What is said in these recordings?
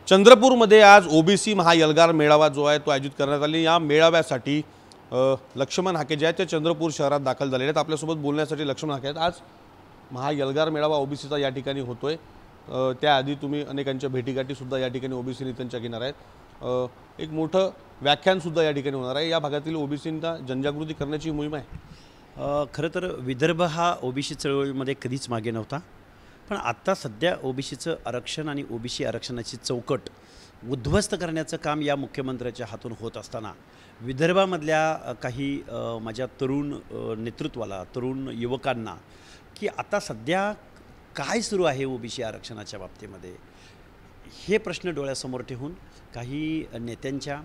चंद्रपूरमध्ये आज ओबीसी महायलगार मेळावा जो आहे तो आयोजित करण्यात आला। या मेळाव्यासाठी लक्ष्मण हाके जे आहेत ते चंद्रपूर शहरात दाखल झालेले आहेत। आपल्यासोबत बोलण्यासाठी लक्ष्मण हाके आहेत। आज महायलगार मेळावा ओबीसीचा या ठिकाणी होतोय। त्याआधी तुम्ही अनेकांच्या भेटीगाठी सुद्धा या ठिकाणी ओबीसी नेत्यांच्या घेणार आहेत। एक मोठं व्याख्यान सुद्धा या ठिकाणी होणार आहे। या भागातील ओबीसींना जनजागृती करण्याची मोहीम आहे। खरं तर विदर्भ हा ओबीसी चळवळीमध्ये कधीच मागे नव्हता, पण आता सध्या ओबीसीचं आरक्षण आणि ओबीसी आरक्षणाची चौकट उद्ध्वस्त करण्याचं काम या मुख्यमंत्र्याच्या हातून होत असताना विदर्भामधल्या काही माझ्या तरुण नेतृत्वाला, तरुण युवकांना की आता सध्या काय सुरू आहे ओबीसी आरक्षणाच्या बाबतीमध्ये हे प्रश्न डोळ्यासमोर ठेवून काही नेत्यांच्या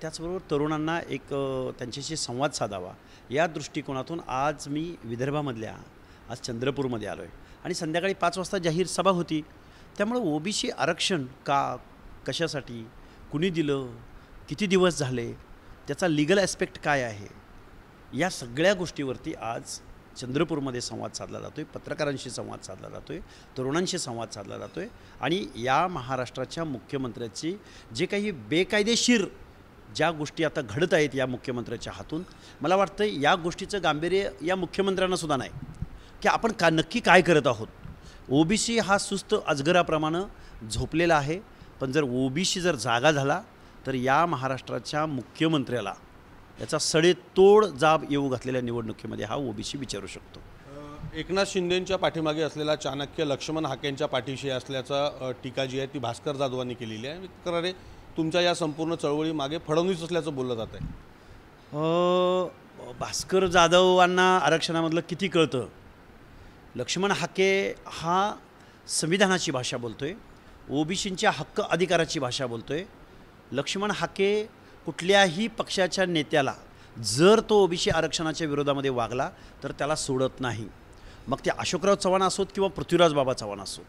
त्याचबरोबर तरुणांना एक त्यांच्याशी संवाद साधावा या दृष्टिकोनातून आज मी विदर्भामधल्या आज चंद्रपूरमध्ये आलो आहे आणि संध्याकाळी 5 वाजता जाहीर सभा होती। त्यामुळे ओबीसी आरक्षण कशासाठी, कुणी दिलं, किती दिवस झाले, त्याचा लीगल ॲस्पेक्ट काय आहे, या सगळ्या गोष्टीवरती आज चंद्रपूरमध्ये संवाद साधला जातो आहे। पत्रकारांशी संवाद साधला जातो आहे, तरुणांशी संवाद साधला जातो आहे आणि या महाराष्ट्राच्या मुख्यमंत्र्याची जे काही बेकायदेशीर ज्या गोष्टी आता घडत आहेत या मुख्यमंत्र्याच्या हातून, मला वाटतं या गोष्टीचं गांभीर्य या मुख्यमंत्र्यांनासुद्धा नाही की आपण नक्की काय करत आहोत। ओबीसी हा सुस्त अजगराप्रमाणे झोपलेला आहे, पण जर ओबीसी जर जागा झाला तर या महाराष्ट्राच्या मुख्यमंत्र्याला याचा सडेतोड जाब येऊ घातलेल्या निवडणुकीमध्ये हा ओबीसी विचारू शकतो। एकनाथ शिंदेंच्या पाठीमागे असलेला चाणक्य लक्ष्मण हाकेंच्या पाठीशी असल्याचा टीका जी आहे ती भास्कर जाधवांनी केलेली आहे। विक्रारे तुमच्या या संपूर्ण चळवळीमागे फडणवीस असल्याचं बोललं जात आहे। भास्कर जाधवांना आरक्षणामधलं किती कळतं। लक्ष्मण हाके हा संविधानाची भाषा बोलतोय, ओबीसींच्या हक्क अधिकाराची भाषा बोलतोय। लक्ष्मण हाके कुठल्याही पक्षाच्या नेत्याला जर तो ओबीसी आरक्षणाच्या विरोधामध्ये वागला तर त्याला सोडत नाही। मग ते अशोकराव चव्हाण असोत किंवा पृथ्वीराज बाबा चव्हाण असोत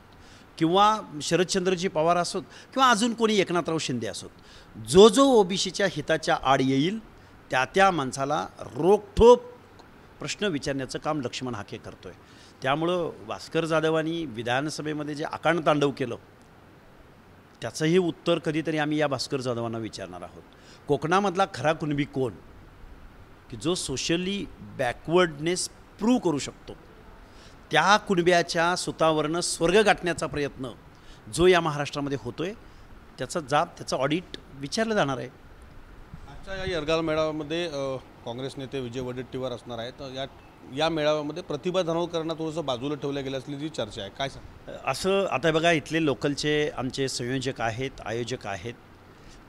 किंवा शरदचंद्रजी पवार असोत किंवा अजून कोणी एकनाथराव शिंदे असोत, जो ओबीसीच्या हिताच्या आड येईल त्या माणसाला रोखठोक प्रश्न विचारण्याचं काम लक्ष्मण हाके करतोय। त्यामुळं भास्कर जाधवांनी विधानसभेमध्ये जे आकांडतांडव केलं त्याचंही उत्तर कधीतरी आम्ही या भास्कर जाधवांना विचारणार आहोत। कोकणामधला खरा कुणबी कोण की जो सोशली बॅकवर्डनेस प्रूव्ह करू शकतो, त्या कुणब्याच्या सुतावरनं स्वर्ग गाठण्याचा प्रयत्न जो या महाराष्ट्रामध्ये होतोय त्याचा जाब, त्याचं ऑडिट विचारलं जाणार आहे। आजच्या या यलगार मेळाव्यामध्ये काँग्रेस नेते विजय वडेट्टीवार असणार आहेत। या मेळाव्यामध्ये प्रतिभा धानोरकरांना थोडंसं बाजूला ठेवलं गेलं असल्याची चर्चा आहे, काय सांग? असं आता बघा, इथले लोकलचे आमचे संयोजक आहेत, आयोजक आहेत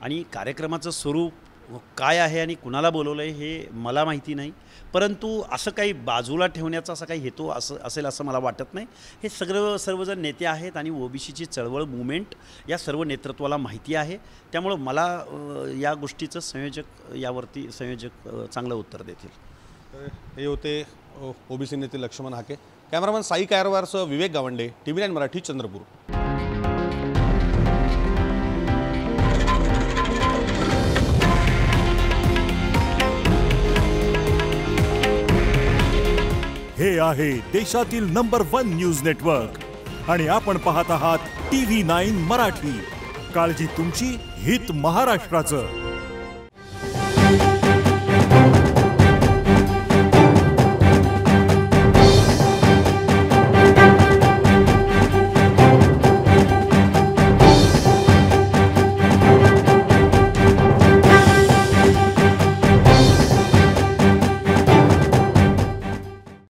आणि कार्यक्रमाचं स्वरूप काय आहे आणि कुणाला बोलवलं आहे हे मला माहिती नाही, परंतु असं काही बाजूला ठेवण्याचा असा काही हेतू असेल असं मला वाटत नाही। हे सर्वजण नेते आहेत आणि ओबीसीची चळवळ मुवमेंट या सर्व नेतृत्वाला माहिती आहे। त्यामुळं मला या गोष्टीचं संयोजक चांगलं उत्तर देतील। हे होते ओबीसी नेते लक्ष्मण हाके। कॅमेरामन साई कारवारसह विवेक गावंडे, TV9 मराठी, चंद्रपूर। हे आहे देशातील नंबर 1 न्यूज नेटवर्क आणि आपण पाहत आहात TV9 मराठी। काळजी तुमची, हित महाराष्ट्राचं।